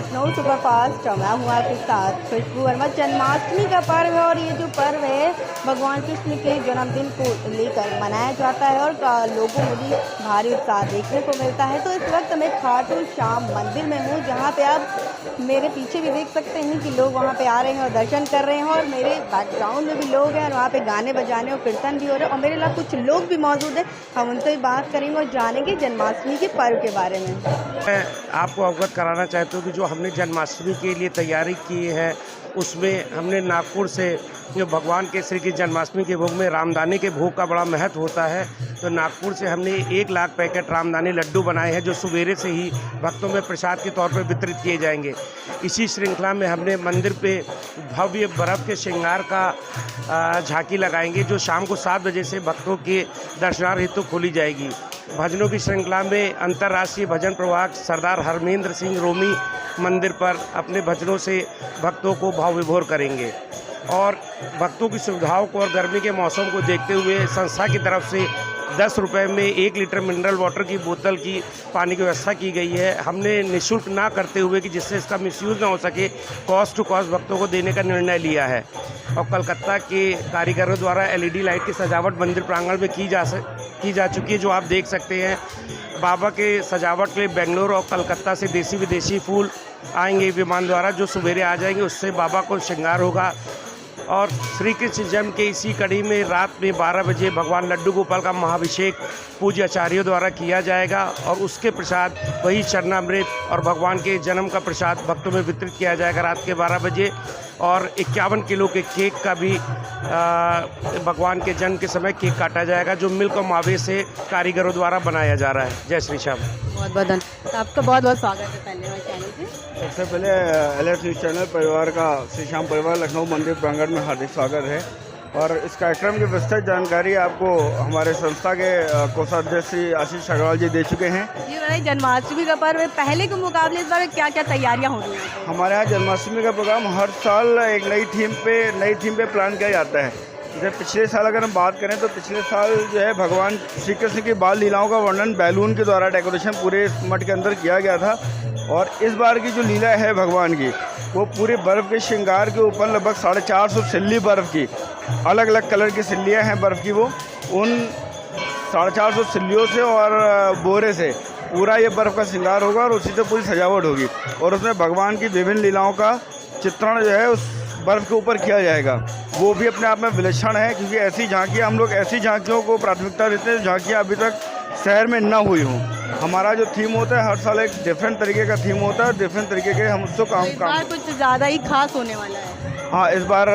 Lucknow superfast. मैं हूँ आपके साथ खुशबू वर्मा। जन्माष्टमी का पर्व है और ये जो पर्व है भगवान कृष्ण के जन्मदिन को लेकर मनाया जाता है और लोगों में भी भारी उत्साह देखने को मिलता है। तो इस वक्त मैं खाटू श्याम मंदिर में हूँ, जहाँ पे आप मेरे पीछे भी देख सकते हैं कि लोग वहाँ पे आ रहे हैं और दर्शन कर रहे हैं, और मेरे बैकग्राउंड में भी लोग हैं और वहाँ पे गाने बजाने और कीर्तन भी हो रहे हैं, और मेरे लिए कुछ लोग भी मौजूद हैं। हम उनसे भी बात करेंगे और जानेंगे जन्माष्टमी के पर्व के बारे में। मैं आपको अवगत कराना चाहता हूँ कि जो हमने जन्माष्टमी के लिए तैयारी की है उसमें हमने नागपुर से जो भगवान के श्री की जन्माष्टमी के भोग में रामदानी के भोग का बड़ा महत्व होता है, तो नागपुर से हमने 1 लाख पैकेट रामदानी लड्डू बनाए हैं जो सवेरे से ही भक्तों में प्रसाद के तौर पर वितरित किए जाएंगे। इसी श्रृंखला में हमने मंदिर पे भव्य बर्फ़ के श्रृंगार का झांकी लगाएंगे जो शाम को 7 बजे से भक्तों के दर्शनार्थ हेतु खोली जाएगी। भजनों की श्रृंखला में अंतर्राष्ट्रीय भजन प्रवाहक सरदार हरमेंद्र सिंह रोमी मंदिर पर अपने भजनों से भक्तों को भाव विभोर करेंगे, और भक्तों की सुविधाओं को और गर्मी के मौसम को देखते हुए संस्था की तरफ से 10 रुपये में 1 लीटर मिनरल वाटर की बोतल की पानी की व्यवस्था की गई है। हमने निःशुल्क ना करते हुए कि जिससे इसका मिसयूज़ ना हो सके, कॉस्ट टू कॉस्ट भक्तों को देने का निर्णय लिया है। और कलकत्ता के कारीगरों द्वारा LED लाइट की सजावट मंदिर प्रांगण में की जा चुकी है, जो आप देख सकते हैं। बाबा के सजावट के लिए बेंगलोर और कलकत्ता से देसी विदेशी फूल आएंगे विमान द्वारा, जो सवेरे आ जाएंगे, उससे बाबा को श्रृंगार होगा। और श्री कृष्ण जन्म के इसी कड़ी में रात में 12 बजे भगवान लड्डू गोपाल का महाभिषेक पूज्य आचार्यों द्वारा किया जाएगा, और उसके प्रसाद वही चरणामृत और भगवान के जन्म का प्रसाद भक्तों में वितरित किया जाएगा रात के 12 बजे। और 51 किलो के केक का भी भगवान के जन्म के समय केक काटा जाएगा, जो मिल्क और मावे से कारीगरों द्वारा बनाया जा रहा है। जय श्री श्याम। बहुत बहुत धन्यवाद। आपका बहुत बहुत स्वागत है पहले हमारे चैनल पे। सबसे पहले LS न्यूज़ चैनल परिवार का श्री श्याम परिवार लखनऊ मंदिर प्रांगण में हार्दिक स्वागत है। और इस कार्यक्रम की विस्तृत जानकारी आपको हमारे संस्था के कोषाध्यक्ष श्री आशीष अग्रवाल जी दे चुके हैं। ये बताइए, जन्माष्टमी का पर्व है, पहले के मुकाबले इस बार क्या क्या तैयारियां हो रही हैं? हमारे यहाँ जन्माष्टमी का प्रोग्राम हर साल एक नई थीम पे प्लान किया जाता है। जैसे पिछले साल अगर हम बात करें तो पिछले साल जो है भगवान श्री कृष्ण की बाल लीलाओं का वर्णन बैलून के द्वारा डेकोरेशन पूरे मठ के अंदर किया गया था। और इस बार की जो लीला है भगवान की, वो पूरे बर्फ़ के श्रृंगार के ऊपर लगभग 450 सिल्ली बर्फ़ की, अलग अलग कलर की सिल्लियाँ हैं बर्फ़ की, वो उन 450 सिल्लियों से और बोरे से पूरा ये बर्फ़ का श्रृंगार होगा और उसी से पूरी सजावट होगी। और उसमें भगवान की विभिन्न लीलाओं का चित्रण जो है उस बर्फ़ के ऊपर किया जाएगा। वो भी अपने आप में विलक्षण है, क्योंकि ऐसी झांकियाँ हम लोग ऐसी झांकियों को प्राथमिकता देते हैं जो झांकियाँ अभी तक शहर में ना हुई हों। हमारा जो थीम होता है हर साल एक डिफरेंट तरीके का थीम होता है, डिफरेंट तरीके के हम उसको काम कुछ ज़्यादा ही खास होने वाला है। हाँ, इस बार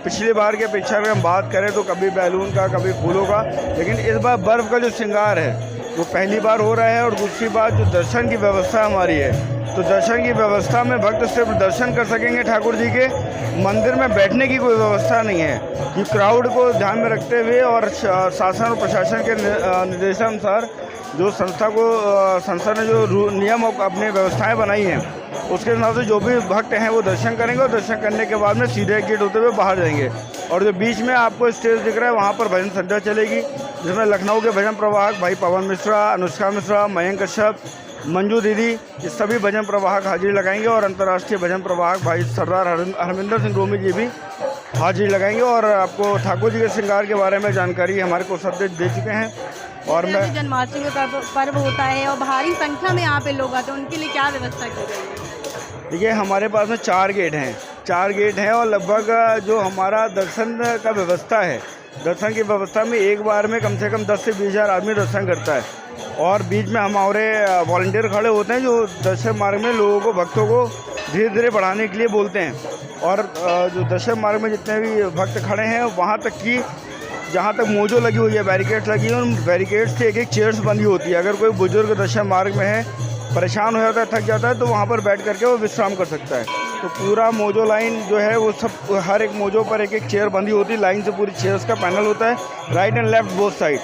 पिछली बार के अपेक्षा में हम बात करें तो कभी बैलून का कभी फूलों का, लेकिन इस बार बर्फ़ का जो श्रृंगार है वो पहली बार हो रहा है। और दूसरी बात, जो दर्शन की व्यवस्था हमारी है, तो दर्शन की व्यवस्था में भक्त सिर्फ दर्शन कर सकेंगे ठाकुर जी के, मंदिर में बैठने की कोई व्यवस्था नहीं है। कि क्राउड को ध्यान में रखते हुए और शासन और प्रशासन के निर्देशानुसार जो संस्था ने जो नियम और अपनी व्यवस्थाएं बनाई हैं, उसके हिसाब से जो भी भक्त हैं वो दर्शन करेंगे, और दर्शन करने के बाद में सीधे गेट होते हुए बाहर जाएंगे। और जो बीच में आपको स्टेज दिख रहा है वहाँ पर भजन संध्या चलेगी, जिसमें लखनऊ के भजन प्रवाहक भाई पवन मिश्रा, अनुष्का मिश्रा, मयंक कश्यप, मंजू दीदी, ये सभी भजन प्रवाहक हाजिरी लगाएंगे। और अंतर्राष्ट्रीय भजन प्रवाहक भाई सरदार हरमेंद्र सिंह रोमी जी भी हाजिरी लगाएंगे। और आपको ठाकुर जी के श्रृंगार के बारे में जानकारी हमारे कोषाध्यक्ष दे चुके हैं। और मैं जन्माष्टमी का पर्व होता है और भारी संख्या में यहाँ पे लोग आते हैं, उनके लिए क्या व्यवस्था की गई है? देखिए, हमारे पास में 4 गेट हैं और लगभग जो हमारा दर्शन का व्यवस्था है, दर्शन की व्यवस्था में एक बार में कम से कम 10 से 20 हज़ार आदमी दर्शन करता है। और बीच में हमारे वॉलंटियर खड़े होते हैं जो दर्शन मार्ग में लोगों को, भक्तों को धीरे धीरे बढ़ाने के लिए बोलते हैं। और जो दर्शन मार्ग में जितने भी भक्त खड़े हैं वहाँ तक कि जहाँ तक मोजो लगी हुई है, बैरिकेड्स लगी हैं, उन बैरिकेड्स से एक चेयर्स बंधी होती है। अगर कोई बुजुर्ग दर्शन मार्ग में है, परेशान हो जाता है, थक जाता है, तो वहाँ पर बैठ करके वो विश्राम कर सकता है। तो पूरा मोजो लाइन जो है वो सब, हर एक मोजो पर एक चेयर बंधी होती है, लाइन से पूरी चेयर्स का पैनल होता है, right and left both side.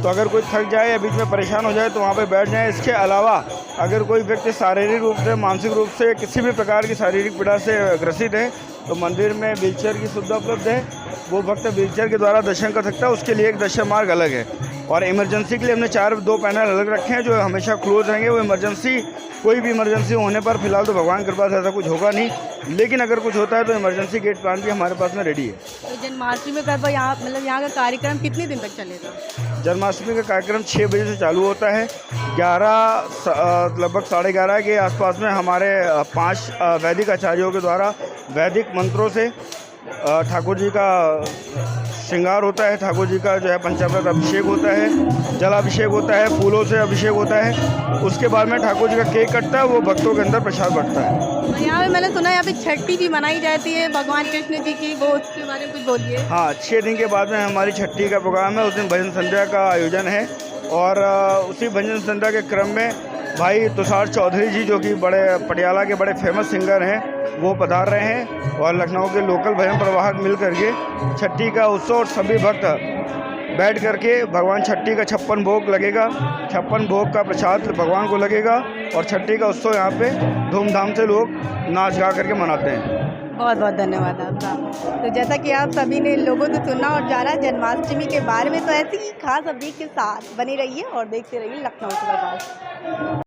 तो अगर कोई थक जाए या बीच में परेशान हो जाए तो वहाँ पे बैठ जाए। इसके अलावा अगर कोई व्यक्ति शारीरिक रूप से, मानसिक रूप से, किसी भी प्रकार की शारीरिक पीड़ा से ग्रसित है तो मंदिर में व्हीलचेयर की सुविधा उपलब्ध है। वो भक्त व्हीलचेयर के द्वारा दर्शन कर सकता है, उसके लिए एक दर्शन मार्ग अलग है। और इमरजेंसी के लिए हमने 2 पैनल अलग रखे हैं जो हमेशा क्लोज रहेंगे। वो इमरजेंसी, कोई भी इमरजेंसी होने पर, फिलहाल तो भगवान की कृपा से ऐसा कुछ होगा नहीं, लेकिन अगर कुछ होता है तो इमरजेंसी गेट प्लान भी हमारे पास में रेडी है। तो जन्माष्टमी में कब यहाँ मतलब यहाँ का कार्यक्रम कितने दिन तक चलेगा? जन्माष्टमी का कार्यक्रम 6 बजे से चालू होता है। 11 लगभग 11:30 के आसपास में हमारे 5 वैदिक आचार्यों के द्वारा वैदिक मंत्रों से ठाकुर जी का श्रृंगार होता है। ठाकुर जी का जो है पंचामृत अभिषेक होता है, जलाभिषेक होता है, फूलों से अभिषेक होता है। उसके बाद में ठाकुर जी का केक कटता है, वो भक्तों के अंदर प्रसाद बंटता है। तो यहाँ पे मैंने सुना है यहाँ पे छठी भी मनाई जाती है भगवान कृष्ण जी की, वो उसके बारे में कुछ बोलिए। हाँ, 6 दिन के बाद में हमारी छठी का प्रोग्राम है। उस दिन भजन संध्या का आयोजन है और उसी भजन संध्या के क्रम में भाई तुषार चौधरी जी, जो कि बड़े पटियाला के बड़े फेमस सिंगर हैं, वो पधार रहे हैं और लखनऊ के लोकल भजन प्रवाहक मिल करके छठी का उत्सव, और सभी भक्त बैठ करके भगवान छठी का 56 भोग लगेगा, 56 भोग का प्रसाद भगवान को लगेगा और छठी का उत्सव यहाँ पे धूमधाम से लोग नाच गा करके मनाते हैं। बहुत बहुत धन्यवाद आपका। तो जैसा कि आप सभी ने लोगों से सुना और जाना जन्माष्टमी के बारे में, तो ऐसी ही खास अपडेट के साथ बने रहिए और देखते रहिए लखनऊ सुपरफास्ट।